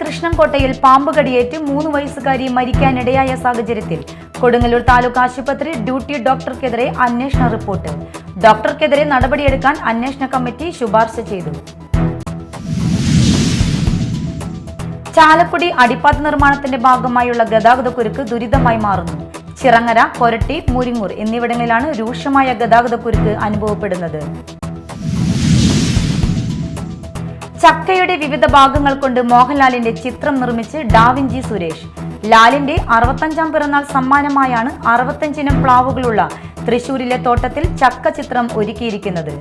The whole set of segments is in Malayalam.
കൃഷ്ണൻകോട്ടയിൽ പാമ്പ് കടിയേറ്റ് 3 വയസ്സുകാരി മരിക്കാനിടയായ സാഹചര്യത്തിൽ കൊടുങ്ങല്ലൂർ താലൂക്ക് ആശുപത്രി ഡ്യൂട്ടി ഡോക്ടർക്കെതിരെ അന്വേഷണ റിപ്പോർട്ട്. ഡോക്ടർക്കെതിരെ നടപടിയെടുക്കാൻ അന്വേഷണ കമ്മിറ്റി ശുപാർശ ചെയ്തു. ചാലക്കുടി അടിപ്പാത നിർമ്മാണത്തിന്റെ ഭാഗമായുള്ള ഗതാഗതക്കുരുക്ക് ദുരിതമായി മാറുന്നു. ചിറങ്ങര, കൊരട്ടി, മുരിങ്ങൂർ എന്നിവിടങ്ങളിലാണ് രൂക്ഷമായ ഗതാഗതക്കുരുക്ക് അനുഭവപ്പെടുന്നത്. ചക്കയുടെ വിവിധ ഭാഗങ്ങൾ കൊണ്ട് മോഹൻലാലിന്റെ ചിത്രം നിർമ്മിച്ച് ഡാവിഞ്ചി സുരേഷ്. ലാലിന്റെ 65ാം പിറന്നാൾ സമ്മാനമായാണ് 65 ഇനം പ്ലാവുകളുള്ള തൃശൂരിലെ തോട്ടത്തിൽ ചക്ക ചിത്രം ഒരുക്കിയിരിക്കുന്നത്.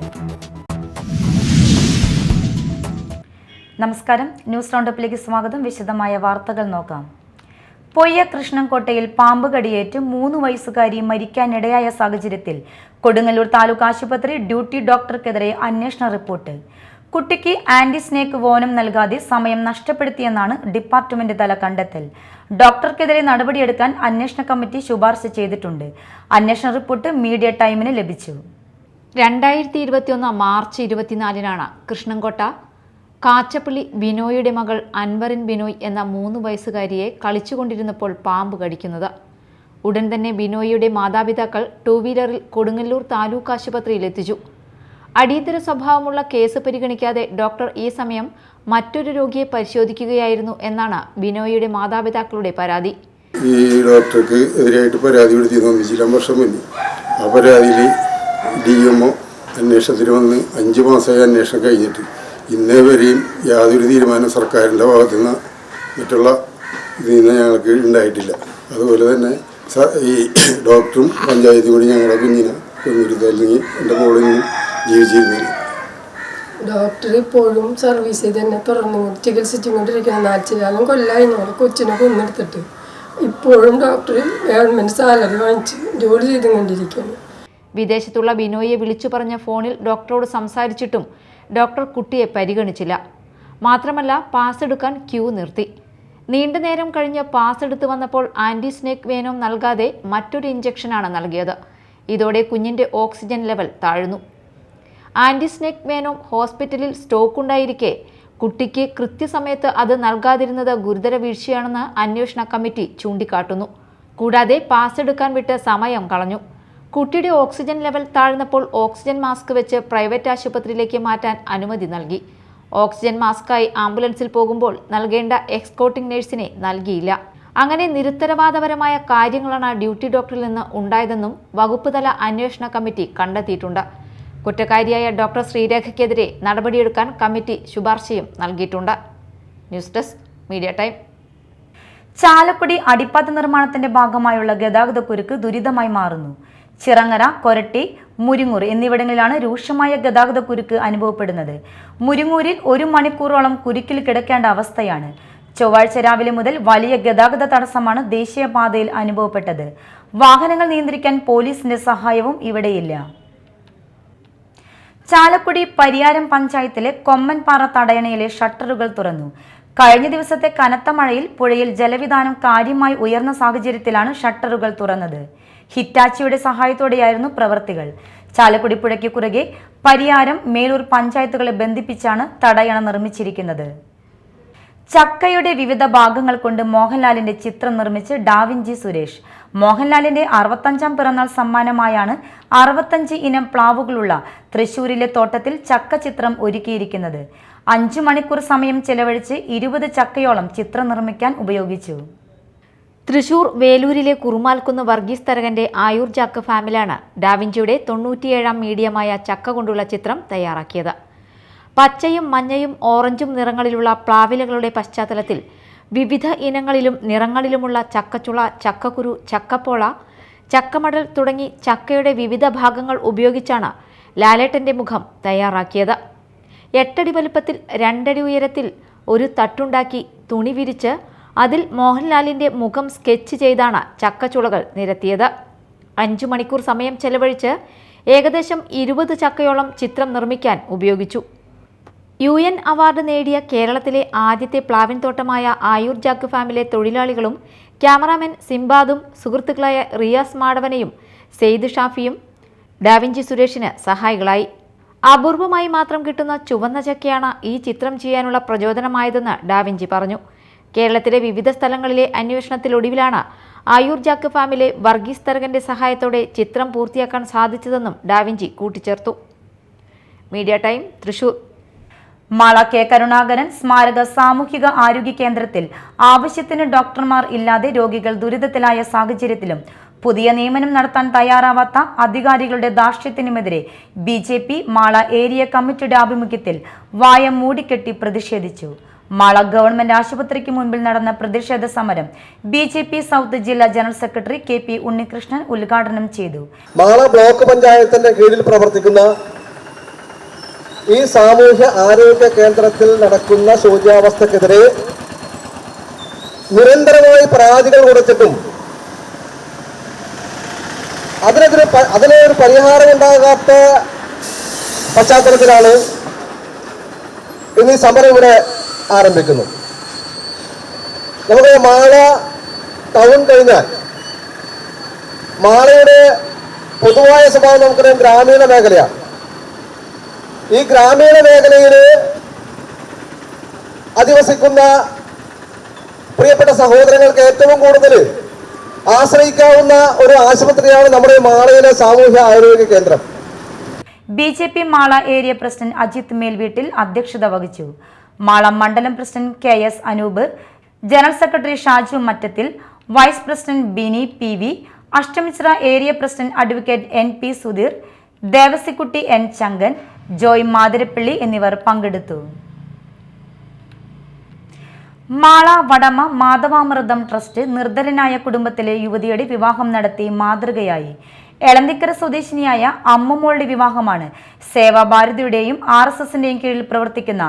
നമസ്കാരം, ന്യൂസ് റൗണ്ടപ്പിലേക്ക് സ്വാഗതം. വിശദമായ വാർത്തകൾ നോക്കാം. കൃഷ്ണൻകോട്ടയിൽ പാമ്പ് കടിയേറ്റ് 3 വയസ്സുകാരി മരിക്കാനിടയായ സാഹചര്യത്തിൽ കൊടുങ്ങല്ലൂർ താലൂക്ക് ആശുപത്രി ഡ്യൂട്ടി ഡോക്ടർക്കെതിരെ അന്വേഷണ റിപ്പോർട്ട്. കുട്ടിക്ക് ആന്റി സ്നേക്ക് വോനം നൽകാതെ സമയം നഷ്ടപ്പെടുത്തിയെന്നാണ് ഡിപ്പാർട്ട്മെന്റ് തല കണ്ടെത്തൽ. ഡോക്ടർക്കെതിരെ നടപടിയെടുക്കാൻ അന്വേഷണ കമ്മിറ്റി ശുപാർശ ചെയ്തിട്ടുണ്ട്. അന്വേഷണ റിപ്പോർട്ട് മീഡിയ ടൈമിന് ലഭിച്ചു. 2021 മാർച്ച് 24-നാണ് കൃഷ്ണൻകോട്ട കാച്ചപ്പള്ളി ബിനോയുടെ മകൾ അൻവറിൻ ബിനോയ് എന്ന 3 വയസ്സുകാരിയെ കളിച്ചുകൊണ്ടിരുന്നപ്പോൾ പാമ്പ് കടിക്കുന്നത്. ഉടൻ തന്നെ ബിനോയിയുടെ മാതാപിതാക്കൾ 2 വീലറിൽ കൊടുങ്ങല്ലൂർ താലൂക്ക് ആശുപത്രിയിൽ എത്തിച്ചു. അടിയന്തര സ്വഭാവമുള്ള കേസ് പരിഗണിക്കാതെ ഡോക്ടർ ഈ സമയം മറ്റൊരു രോഗിയെ പരിശോധിക്കുകയായിരുന്നു എന്നാണ് ബിനോയിയുടെ മാതാപിതാക്കളുടെ പരാതി. ഈ ഡോക്ടർക്ക് എതിരായിട്ട് പരാതി കൊടുത്തിരുന്നു 5 വർഷം മുന്നേ. ആ പരാതിയിൽ DMO അന്വേഷണത്തിന് വന്ന് 5 മാസമായി അന്വേഷണം കഴിഞ്ഞിട്ട് ഇന്നേ വരെയും യാതൊരു തീരുമാനം സർക്കാരിൻ്റെ ഭാഗത്തുനിന്ന് മറ്റുള്ള ഇതിൽ നിന്ന് ഞങ്ങൾക്ക് ഉണ്ടായിട്ടില്ല. അതുപോലെ തന്നെ ഈ ഡോക്ടറും പഞ്ചായത്തും കൂടി ഞങ്ങളുടെ കുഞ്ഞിനെ കൊന്നിരുത്തല്ലെങ്കിൽ എൻ്റെ മോളിൽ ജീവിച്ചിരുന്നില്ല. ഡോക്ടർ ഇപ്പോഴും സർവീസ് തന്നെ തുറന്നു ചികിത്സിച്ചുകൊണ്ടിരിക്കുന്ന 4 കൊല്ലമായി ഞങ്ങൾ കൊച്ചിനെ കൊന്നെടുത്തിട്ട് ഇപ്പോഴും ഡോക്ടർ ഗവൺമെൻറ് സാലറി വാങ്ങിച്ച് ജോലി ചെയ്തുകൊണ്ടിരിക്കുകയാണ്. വിദേശത്തുള്ള ബിനോയെ വിളിച്ചു പറഞ്ഞ ഫോണിൽ ഡോക്ടറോട് സംസാരിച്ചിട്ടും ഡോക്ടർ കുട്ടിയെ പരിഗണിച്ചില്ല. മാത്രമല്ല പാസ് എടുക്കാൻ ക്യൂ നിർത്തി. നീണ്ട നേരം കഴിഞ്ഞ് പാസ് എടുത്ത് വന്നപ്പോൾ ആന്റി സ്നേക്ക് വേനോം നൽകാതെ മറ്റൊരു ഇഞ്ചക്ഷനാണ് നൽകിയത്. ഇതോടെ കുഞ്ഞിൻ്റെ ഓക്സിജൻ ലെവൽ താഴ്ന്നു. ആന്റി സ്നേക്ക് വേനോം ഹോസ്പിറ്റലിൽ സ്റ്റോക്കുണ്ടായിരിക്കെ കുട്ടിക്ക് കൃത്യസമയത്ത് അത് നൽകാതിരുന്നത് ഗുരുതര വീഴ്ചയാണെന്ന് അന്വേഷണ കമ്മിറ്റി ചൂണ്ടിക്കാട്ടുന്നു. കൂടാതെ പാസ് എടുക്കാൻ വിട്ട് സമയം കളഞ്ഞു. കുട്ടിയുടെ ഓക്സിജൻ ലെവൽ താഴ്ന്നപ്പോൾ ഓക്സിജൻ മാസ്ക് വെച്ച് പ്രൈവറ്റ് ആശുപത്രിയിലേക്ക് മാറ്റാൻ അനുമതി നൽകി. ഓക്സിജൻ മാസ്കായി ആംബുലൻസിൽ പോകുമ്പോൾ നൽകേണ്ട എക്സ്കോർട്ടിംഗ് നഴ്സിനെ നൽകിയില്ല. അങ്ങനെ നിരുത്തരവാദപരമായ കാര്യങ്ങളാണ് ഡ്യൂട്ടി ഡോക്ടറിൽ നിന്ന് ഉണ്ടായതെന്നും വകുപ്പ് തല അന്വേഷണ കമ്മിറ്റി കണ്ടെത്തിയിട്ടുണ്ട്. കുറ്റക്കാരിയായ ഡോക്ടർ ശ്രീരേഖയ്ക്കെതിരെ നടപടിയെടുക്കാൻ കമ്മിറ്റി ശുപാർശയും നൽകിയിട്ടുണ്ട്. News desk media time. Chalakudy അടിപ്പാത നിർമ്മാണത്തിന്റെ ഭാഗമായുള്ള ഗതാഗതക്കുരുക്ക് ദുരിതമായി മാറുന്നു. ചിറങ്ങര, കൊരട്ടി, മുരിങ്ങൂർ എന്നിവിടങ്ങളിലാണ് രൂക്ഷമായ ഗതാഗതക്കുരുക്ക് അനുഭവപ്പെടുന്നത്. മുരിങ്ങൂരിൽ 1 മണിക്കൂറോളം കുരുക്കിൽ കിടക്കേണ്ട അവസ്ഥയാണ്. ചൊവ്വാഴ്ച രാവിലെ മുതൽ വലിയ ഗതാഗത തടസ്സമാണ് ദേശീയപാതയിൽ അനുഭവപ്പെട്ടത്. വാഹനങ്ങൾ നിയന്ത്രിക്കാൻ പോലീസിന്റെ സഹായവും ഇവിടെയില്ല. ചാലക്കുടി പരിയാരം പഞ്ചായത്തിലെ കൊമ്മൻപാറ തടയണയിലെ ഷട്ടറുകൾ തുറന്നു. കഴിഞ്ഞ ദിവസത്തെ കനത്ത മഴയിൽ പുഴയിൽ ജലവിധാനം കാര്യമായി ഉയർന്ന സാഹചര്യത്തിലാണ് ഷട്ടറുകൾ തുറന്നത്. ഹിറ്റാച്ചിയുടെ സഹായത്തോടെയായിരുന്നു പ്രവൃത്തികൾ. ചാലക്കുടി പുഴയ്ക്ക് കുറുകെ പരിയാരം, മേലൂർ പഞ്ചായത്തുകളെ ബന്ധിപ്പിച്ചാണ് തടയണ നിർമ്മിച്ചിരിക്കുന്നത്. ചക്കയുടെ വിവിധ ഭാഗങ്ങൾ കൊണ്ട് മോഹൻലാലിന്റെ ചിത്രം നിർമ്മിച്ച് ഡാവിഞ്ചി സുരേഷ്. മോഹൻലാലിന്റെ 65ാം പിറന്നാൾ സമ്മാനമായാണ് 65 ഇനം പ്ലാവുകളുള്ള തൃശൂരിലെ തോട്ടത്തിൽ ചക്ക ചിത്രം ഒരുക്കിയിരിക്കുന്നത്. 5 മണിക്കൂർ സമയം ചെലവഴിച്ച് 20 ചക്കയോളം ചിത്രം നിർമ്മിക്കാൻ ഉപയോഗിച്ചു. തൃശൂർ വേലൂരിലെ കുറുമാൽക്കുന്ന് വർഗീസ് തരകന്റെ ആയൂർ ചക്ക ഫാമിലാണ് ഡാവിഞ്ചിയുടെ 97ാം മീഡിയമായ ചക്ക കൊണ്ടുള്ള ചിത്രം തയ്യാറാക്കിയത്. പച്ചയും മഞ്ഞയും ഓറഞ്ചും നിറങ്ങളിലുള്ള പ്ലാവിലകളുടെ പശ്ചാത്തലത്തിൽ വിവിധ ഇനങ്ങളിലും നിറങ്ങളിലുമുള്ള ചക്കച്ചുള, ചക്കക്കുരു, ചക്കപ്പോള, ചക്കമടൽ തുടങ്ങി ചക്കയുടെ വിവിധ ഭാഗങ്ങൾ ഉപയോഗിച്ചാണ് ലാലേട്ടന്റെ മുഖം തയ്യാറാക്കിയത്. 8 അടി വലുപ്പത്തിൽ 2 അടി ഉയരത്തിൽ ഒരു തട്ടുണ്ടാക്കി തുണി വിരിച്ച് അതിൽ മോഹൻലാലിന്റെ മുഖം സ്കെച്ച് ചെയ്താണ് ചക്കച്ചുളകൾ നിരത്തിയത്. 5 മണിക്കൂർ സമയം ചെലവഴിച്ച് ഏകദേശം 20 ചക്കയോളം ചിത്രം നിർമ്മിക്കാൻ ഉപയോഗിച്ചു. UN അവാർഡ് നേടിയ കേരളത്തിലെ ആദ്യത്തെ പ്ലാവിൻ തോട്ടമായ ആയൂർ ജാക്ക് ഫാമിലെ തൊഴിലാളികളും ക്യാമറാമാൻ സിംബാദും സുഹൃത്തുക്കളായ റിയാസ് മാടവനയും സെയ്ദ് ഷാഫിയും ഡാവിഞ്ചി സുരേഷിന് സഹായികളായി. അപൂർവമായി മാത്രം കിട്ടുന്ന ചുവന്ന ചക്കയാണ് ഈ ചിത്രം ചെയ്യാനുള്ള പ്രചോദനമായതെന്ന് ഡാവിഞ്ചി പറഞ്ഞു. കേരളത്തിലെ വിവിധ സ്ഥലങ്ങളിലെ അന്വേഷണത്തിലൊടുവിലാണ് ആയൂർ ജാക്ക് ഫാമിലെ വർഗീസ് തരകന്റെ സഹായത്തോടെ ചിത്രം പൂർത്തിയാക്കാൻ സാധിച്ചതെന്നും ഡാവിഞ്ചി കൂട്ടിച്ചേർത്തു. Media time, Thrissur. Mala K Karunakaran സ്മാരക സാമൂഹിക ആരോഗ്യ കേന്ദ്രത്തിൽ ആവശ്യത്തിന് ഡോക്ടർമാർ ഇല്ലാതെ രോഗികൾ ദുരിതത്തിലായ സാഹചര്യത്തിലും പുതിയ നിയമനം നടത്താൻ തയ്യാറാവാത്ത അധികാരികളുടെ ധാർഷ്ട്യത്തിനുമെതിരെ BJP മാള ഏരിയ കമ്മിറ്റിയുടെ ആഭിമുഖ്യത്തിൽ വായ മൂടിക്കെട്ടി പ്രതിഷേധിച്ചു. മാള ഗവൺമെന്റ് ആശുപത്രിക്ക് മുൻപിൽ നടന്ന പ്രതിഷേധ സമരം BJP സൗത്ത് ജില്ലാ ജനറൽ സെക്രട്ടറി KP ഉണ്ണികൃഷ്ണൻ ഉദ്ഘാടനം ചെയ്തു. മാള ബ്ലോക്ക് പഞ്ചായത്തിന്റെ കീഴിൽ പ്രവർത്തിക്കുന്ന ഈ സാമൂഹ്യ ആരോഗ്യ കേന്ദ്രത്തിൽ നടക്കുന്ന ശോച്യാവസ്ഥക്കെതിരെ നിരന്തരമായി പരാതികൾ കൊടുത്തിട്ടും അതിന് ഒരു പരിഹാരം ഉണ്ടാകാത്ത പശ്ചാത്തലത്തിലാണ് ഇന്ന് ഈ സമരം ഇവിടെ ആരംഭിക്കുന്നത്. നമുക്ക് മാള ടൗൺ കഴിഞ്ഞാൽ മാളയുടെ പൊതുവായ സ്വഭാവം നമുക്കറിയാം ഗ്രാമീണ മേഖലയാണ്. ഈ ഗ്രാമീണ മേഖലയിൽ അധിവസിക്കുന്ന പ്രിയപ്പെട്ട സഹോദരങ്ങൾക്ക് ഏറ്റവും കൂടുതൽ ആശ്രയിക്കാവുന്ന ഒരു ആശുപത്രിയാണ് നമ്മുടെ മാളയിലെ സാമൂഹ്യ ആരോഗ്യ കേന്ദ്രം. BJP Mala area president Ajith Melveettil അധ്യക്ഷത വഹിച്ചു. മാള മണ്ഡലം president KS Anoop, general secretary Shaju Mattathil, vice president Bini PV, Ashtamichira area president advocate NP Sudheer, Devasikutty N Chankan, Joy Mathirappilly എന്നിവർ പങ്കെടുത്തു. മാള വടമ മാധവാമൃതം ട്രസ്റ്റ് നിർധനനായ കുടുംബത്തിലെ യുവതിയുടെ വിവാഹം നടത്തി മാതൃകയായി. എളന്തിക്കര സ്വദേശിനിയായ അമ്മുമോളുടെ വിവാഹമാണ് സേവാഭാരതിയുടെയും RSSന്റെയും കീഴിൽ പ്രവർത്തിക്കുന്ന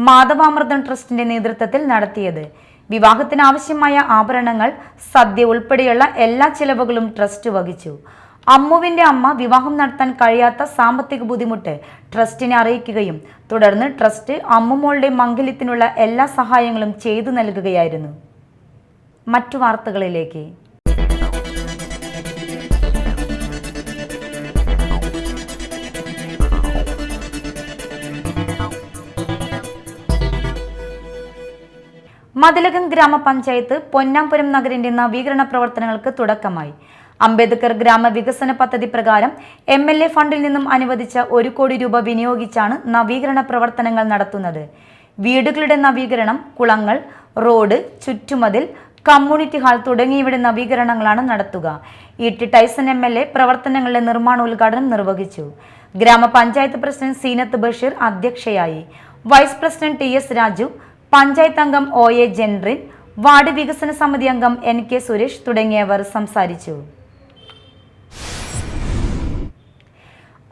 മാധവാമൃതം ട്രസ്റ്റിന്റെ നേതൃത്വത്തിൽ നടത്തിയത്. വിവാഹത്തിന് ആവശ്യമായ ആഭരണങ്ങൾ, സദ്യ ഉൾപ്പെടെയുള്ള എല്ലാ ചിലവുകളും ട്രസ്റ്റ് വഹിച്ചു. അമ്മുവിന്റെ അമ്മ വിവാഹം നടത്താൻ കഴിയാത്ത സാമ്പത്തിക ബുദ്ധിമുട്ട് ട്രസ്റ്റിനെ അറിയിക്കുകയും തുടർന്ന് ട്രസ്റ്റ് അമ്മുമോളുടെ മംഗല്യത്തിനുള്ള എല്ലാ സഹായങ്ങളും ചെയ്തു നൽകുകയായിരുന്നു. മറ്റു വാർത്തകളിലേക്ക്. മതിലകം ഗ്രാമപഞ്ചായത്ത് പൊന്നാംപുരം നഗരിന്റെ നവീകരണ പ്രവർത്തനങ്ങൾക്ക് തുടക്കമായി. അംബേദ്കർ ഗ്രാമവികസന പദ്ധതി പ്രകാരം MLA ഫണ്ടിൽ നിന്നും അനുവദിച്ച 1 കോടി രൂപ വിനിയോഗിച്ചാണ് നവീകരണ പ്രവർത്തനങ്ങൾ നടത്തുന്നത്. വീടുകളുടെ നവീകരണം, കുളങ്ങൾ, റോഡ്, ചുറ്റുമതിൽ, കമ്മ്യൂണിറ്റി ഹാൾ തുടങ്ങിയവയുടെ നവീകരണങ്ങളാണ് നടത്തുക. ET ടൈസൺ MLA പ്രവർത്തനങ്ങളുടെ നിർമ്മാണോദ്ഘാടനം നിർവഹിച്ചു. ഗ്രാമപഞ്ചായത്ത് പ്രസിഡന്റ് സീനത്ത് ബഷീർ അധ്യക്ഷയായി. Vice president TS Raju, panchayat അംഗം OA ജെൻറിൻ, വാർഡ് വികസന സമിതി അംഗം NK സുരേഷ് തുടങ്ങിയവർ സംസാരിച്ചു.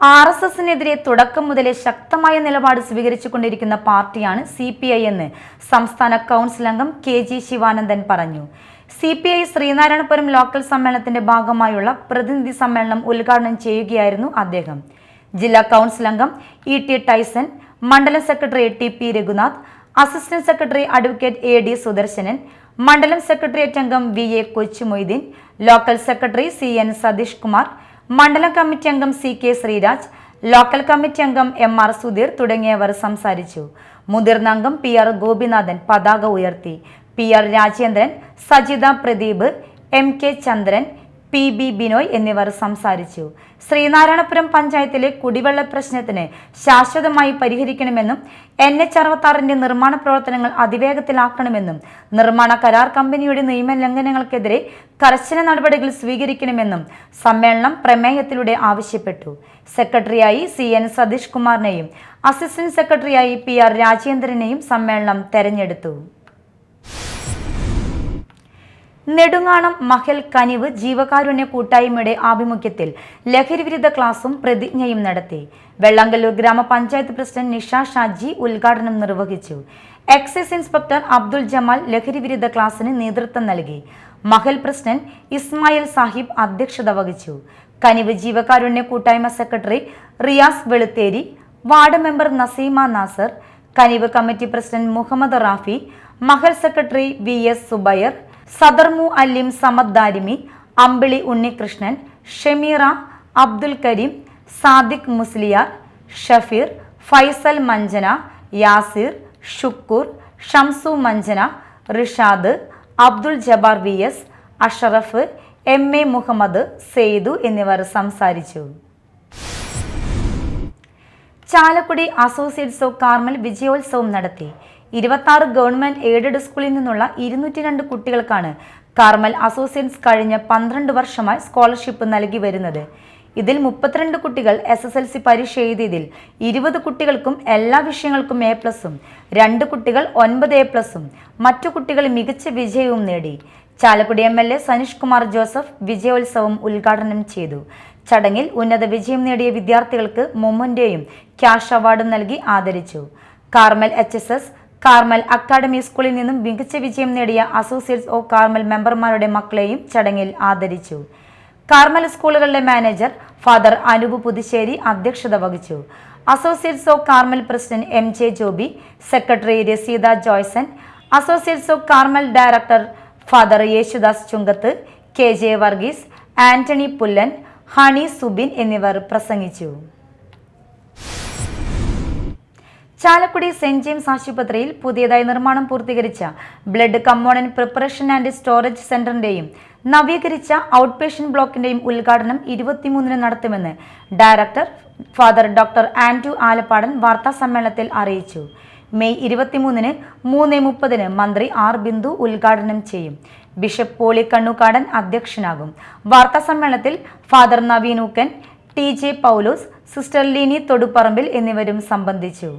RSSനെതിരെ തുടക്കം മുതലേ ശക്തമായ നിലപാട് സ്വീകരിച്ചുകൊണ്ടിരിക്കുന്ന പാർട്ടിയാണ് CPI എന്ന് സംസ്ഥാന കൗൺസിൽ അംഗം KG ശിവാനന്ദൻ പറഞ്ഞു. CPI ശ്രീനാരായണപുരം ലോക്കൽ സമ്മേളനത്തിന്റെ ഭാഗമായുള്ള പ്രതിനിധി സമ്മേളനം ഉദ്ഘാടനം ചെയ്യുകയായിരുന്നു അദ്ദേഹം. ജില്ലാ കൗൺസിൽ അംഗം ET ടൈസൺ, മണ്ഡലം secretary TP Raghunath, assistant secretary advocate AD Sudarshanan, മണ്ഡലം സെക്രട്ടേറിയറ്റ് അംഗം VA Kochumoideen, local secretary CN Satheesh Kumar, മണ്ഡലം കമ്മിറ്റി അംഗം CK ശ്രീരാജ്, ലോക്കൽ കമ്മിറ്റി അംഗം MR സുധീർ തുടങ്ങിയവർ സംസാരിച്ചു. മുതിർന്ന അംഗം PR ഗോപിനാഥൻ പതാക ഉയർത്തി. PR രാജേന്ദ്രൻ, സജിത പ്രദീപ്, MK ചന്ദ്രൻ, PB ബിനോയ് എന്നിവർ സംസാരിച്ചു. ശ്രീനാരായണപുരം പഞ്ചായത്തിലെ കുടിവെള്ള പ്രശ്നത്തിന് ശാശ്വതമായി പരിഹരിക്കണമെന്നും NH66ന്റെ നിർമ്മാണ പ്രവർത്തനങ്ങൾ അതിവേഗത്തിലാക്കണമെന്നും നിർമ്മാണ കരാർ കമ്പനിയുടെ നിയമലംഘനങ്ങൾക്കെതിരെ കർശന നടപടികൾ സ്വീകരിക്കണമെന്നും സമ്മേളനം പ്രമേയത്തിലൂടെ ആവശ്യപ്പെട്ടു. സെക്രട്ടറിയായി CN സതീഷ് കുമാറിനെയും അസിസ്റ്റന്റ് സെക്രട്ടറിയായി PR രാജേന്ദ്രനെയും സമ്മേളനം തെരഞ്ഞെടുത്തു. നെടുങ്ങാണം മഹൽ കനിവ് ജീവകാരുണ്യ കൂട്ടായ്മയുടെ ആഭിമുഖ്യത്തിൽ ലഹരിവിരുദ്ധ ക്ലാസും പ്രതിജ്ഞയും നടത്തി. വെള്ളാങ്കല്ലൂർ ഗ്രാമപഞ്ചായത്ത് പ്രസിഡന്റ് നിഷ ഷാജി ഉദ്ഘാടനം നിർവഹിച്ചു. എക്സൈസ് ഇൻസ്പെക്ടർ അബ്ദുൽ ജമാൽ ലഹരിവിരുദ്ധ ക്ലാസിന് നേതൃത്വം നൽകി. മഹൽ പ്രസിഡന്റ് ഇസ്മായിൽ സാഹിബ് അധ്യക്ഷത വഹിച്ചു. കനിവ് ജീവകാരുണ്യ കൂട്ടായ്മ secretary Riyas Veluthery, ward member Naseema Nasar, Kanivu committee president Muhammad Rafi, Mahal secretary VS Subair, സദർമു അലിം സമദ് ദാരിമി, അമ്പിളി ഉണ്ണികൃഷ്ണൻ, ഷമീറ, അബ്ദുൽ കരീം, സാദിഖ് മുസ്ലിയാർ, ഷഫീർ, ഫൈസൽ മഞ്ചന, യാസിർ, ഷുക്കൂർ, ഷംസു മഞ്ചന, റിഷാദ്, അബ്ദുൾ ജബ്ബാർ VS, അഷറഫ്, MA മുഹമ്മദ്, സെയ്ദു എന്നിവർ സംസാരിച്ചു. ചാലക്കുടി അസോസിയേറ്റ്സ് ഓഫ് കാർമൽ വിജയോത്സവം നടത്തി. 26 ഗവൺമെന്റ് എയ്ഡഡ് സ്കൂളിൽ നിന്നുള്ള 202 കുട്ടികൾക്കാണ് കാർമൽ അസോസിയേറ്റ്സ് കഴിഞ്ഞ 12 വർഷമായി സ്കോളർഷിപ്പ് നൽകി വരുന്നത്. ഇതിൽ 32 കുട്ടികൾ SSLC പരീക്ഷ എഴുതിയതിൽ 20 കുട്ടികൾക്കും എല്ലാ വിഷയങ്ങൾക്കും A+ഉം 2 കുട്ടികൾ 9 A+ഉം മറ്റു കുട്ടികൾ മികച്ച വിജയവും നേടി. ചാലക്കുടി MLA സനീഷ് കുമാർ ജോസഫ് വിജയോത്സവം ഉദ്ഘാടനം ചെയ്തു. ചടങ്ങിൽ ഉന്നത വിജയം നേടിയ വിദ്യാർത്ഥികൾക്ക് മൊമന്റോയും ക്യാഷ് അവാർഡും നൽകി ആദരിച്ചു. കാർമൽ HSS, കാർമൽ അക്കാഡമി സ്കൂളിൽ നിന്നും മികച്ച വിജയം നേടിയ അസോസിയേറ്റ്സ് ഓഫ് കാർമൽ മെമ്പർമാരുടെ മക്കളെയും ചടങ്ങിൽ ആദരിച്ചു. കാർമൽ സ്കൂളുകളുടെ മാനേജർ ഫാദർ അനൂപ് പുതുശ്ശേരി അധ്യക്ഷത വഹിച്ചു. Associates of Carmel president MJ Joby, secretary Raseeda Joyson, associates of Carmel director father Yesudas Chungath, KJ Varghese, Antony Pullan, Honey Subin എന്നിവർ പ്രസംഗിച്ചു. ചാലക്കുടി സെന്റ് ജെയിംസ് ആശുപത്രിയിൽ പുതിയതായി നിർമ്മാണം പൂർത്തീകരിച്ച blood component preparation and storage സെന്ററിന്റെയും നവീകരിച്ച ഔട്ട് പേഷ്യന്റ് ബ്ലോക്കിന്റെയും ഉദ്ഘാടനം 23-ന് നടത്തുമെന്ന് director father doctor Andrew Alappadan വാർത്താ സമ്മേളനത്തിൽ അറിയിച്ചു. മെയ് 23-ന് 3:30-ന് മന്ത്രി R. ബിന്ദു ഉദ്ഘാടനം ചെയ്യും. ബിഷപ്പ് പോളി കണ്ണുകാടൻ അധ്യക്ഷനാകും. വാർത്താ സമ്മേളനത്തിൽ father Naveenookkan, TJ Paulose, sister Lini Thoduparambil എന്നിവരും സംബന്ധിച്ചു.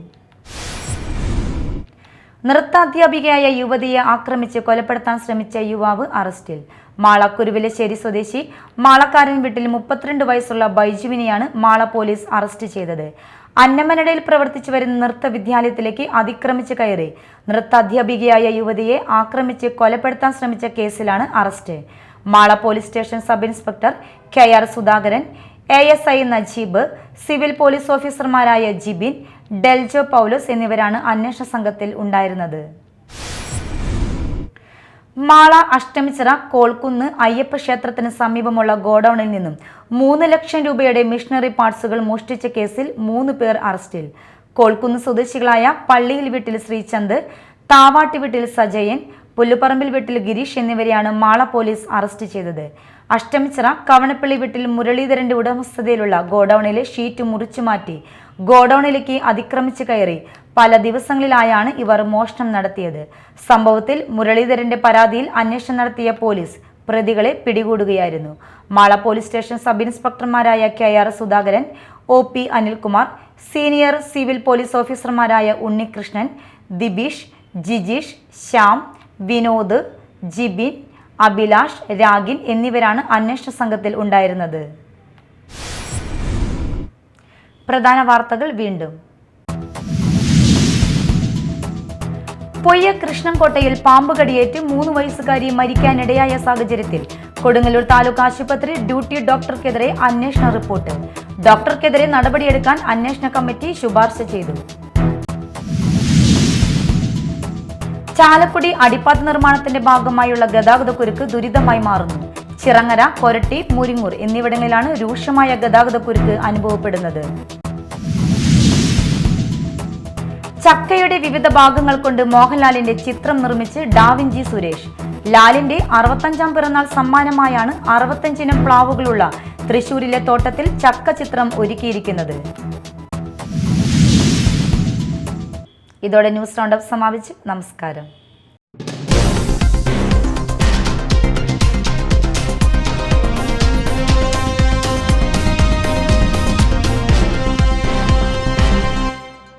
നൃത്താധ്യാപികയായ യുവതിയെ ആക്രമിച്ച് കൊലപ്പെടുത്താൻ ശ്രമിച്ച യുവാവ് അറസ്റ്റിൽ. മാള കുരുവിലശ്ശേരി സ്വദേശി മാളക്കാരൻ വീട്ടിൽ 32 വയസ്സുള്ള ബൈജുവിനെയാണ് മാള പോലീസ് അറസ്റ്റ് ചെയ്തത്. അന്നമനടയിൽ പ്രവർത്തിച്ചു വരുന്ന നൃത്ത വിദ്യാലയത്തിലേക്ക് അതിക്രമിച്ച് കയറി നൃത്താധ്യാപികയായ യുവതിയെ ആക്രമിച്ച് കൊലപ്പെടുത്താൻ ശ്രമിച്ച കേസിലാണ് arrest. Mala police station sub inspector KR Sudhakaran, ASI Najeeb, civil police ഓഫീസർമാരായ ജിബിൻ, ഡെൽജോ പൗലോസ് എന്നിവരാണ് അന്വേഷണ സംഘത്തിൽ ഉണ്ടായിരുന്നത്. മാള അഷ്ടമിച്ചിറ കോൾക്കുന്ന് അയ്യപ്പ ക്ഷേത്രത്തിന് സമീപമുള്ള ഗോഡൌണിൽ നിന്നും 3 ലക്ഷം രൂപയുടെ മിഷനറി പാർട്സുകൾ മോഷ്ടിച്ച കേസിൽ 3 പേർ അറസ്റ്റിൽ. കോൾക്കുന്ന് സ്വദേശികളായ പള്ളിയിൽ വീട്ടിൽ ശ്രീചന്ദ്, താവാട്ടി വീട്ടിൽ സജയൻ, പുല്ലുപറമ്പിൽ വീട്ടിൽ ഗിരീഷ് എന്നിവരെയാണ് മാള പോലീസ് അറസ്റ്റ് ചെയ്തത്. അഷ്ടമിച്ചിറ കവണപ്പള്ളി വീട്ടിൽ മുരളീധരന്റെ ഉടമസ്ഥതയിലുള്ള ഗോഡൌണിലെ ഷീറ്റ് മുറിച്ചു മാറ്റി ഗോഡൌണിലേക്ക് അതിക്രമിച്ച് കയറി പല ദിവസങ്ങളിലായാണ് ഇവർ മോഷണം നടത്തിയത്. സംഭവത്തിൽ മുരളീധരന്റെ പരാതിയിൽ അന്വേഷണം നടത്തിയ പോലീസ് പ്രതികളെ പിടികൂടുകയായിരുന്നു. മാള പോലീസ് സ്റ്റേഷൻ സബ് ഇൻസ്പെക്ടർമാരായ KR Sudhakaran, OP Anilkumar, senior civil police ഓഫീസർമാരായ ഉണ്ണികൃഷ്ണൻ, ദിബീഷ്, ജിജീഷ്, ശ്യാം, വിനോദ്, ജിബിൻ, അഭിലാഷ്, രാഗിൻ എന്നിവരാണ് അന്വേഷണ സംഘത്തിൽ ഉണ്ടായിരുന്നത്. പ്രധാന വാർത്തകൾ വീണ്ടും. പൊയ്യ കൃഷ്ണൻകോട്ടയിൽ പാമ്പ് കടിയേറ്റ് 3 വയസ്സുകാരി മരിക്കാനിടയായ സാഹചര്യത്തിൽ കൊടുങ്ങല്ലൂർ താലൂക്ക് ആശുപത്രി ഡ്യൂട്ടി ഡോക്ടർക്കെതിരെ അന്വേഷണ റിപ്പോർട്ട്. ഡോക്ടർക്കെതിരെ നടപടിയെടുക്കാൻ അന്വേഷണ കമ്മിറ്റി ശുപാർശ ചെയ്തു. ചാലക്കുടി അടിപ്പാത നിർമ്മാണത്തിന്റെ ഭാഗമായുള്ള ഗതാഗതക്കുരുക്ക് ദുരിതമായി മാറുന്നു. ചിറങ്ങര, കൊരട്ടി, മുരിങ്ങൂർ എന്നിവിടങ്ങളിലാണ് രൂക്ഷമായ ഗതാഗതക്കുരുക്ക് അനുഭവപ്പെടുന്നത്. ചക്കയുടെ വിവിധ ഭാഗങ്ങൾ കൊണ്ട് മോഹൻലാലിന്റെ ചിത്രം നിർമ്മിച്ച് ഡാവിഞ്ചി സുരേഷ്. ലാലിന്റെ 65ാം പിറന്നാൾ സമ്മാനമായാണ് 65 ഇനം പ്ലാവുകളുള്ള തൃശൂരിലെ തോട്ടത്തിൽ ചക്ക ചിത്രം ഒരുക്കിയിരിക്കുന്നത്. ഇതോടെ ന്യൂസ് റൗണ്ടപ്പ് സമാപിച്ചു. നമസ്കാരം.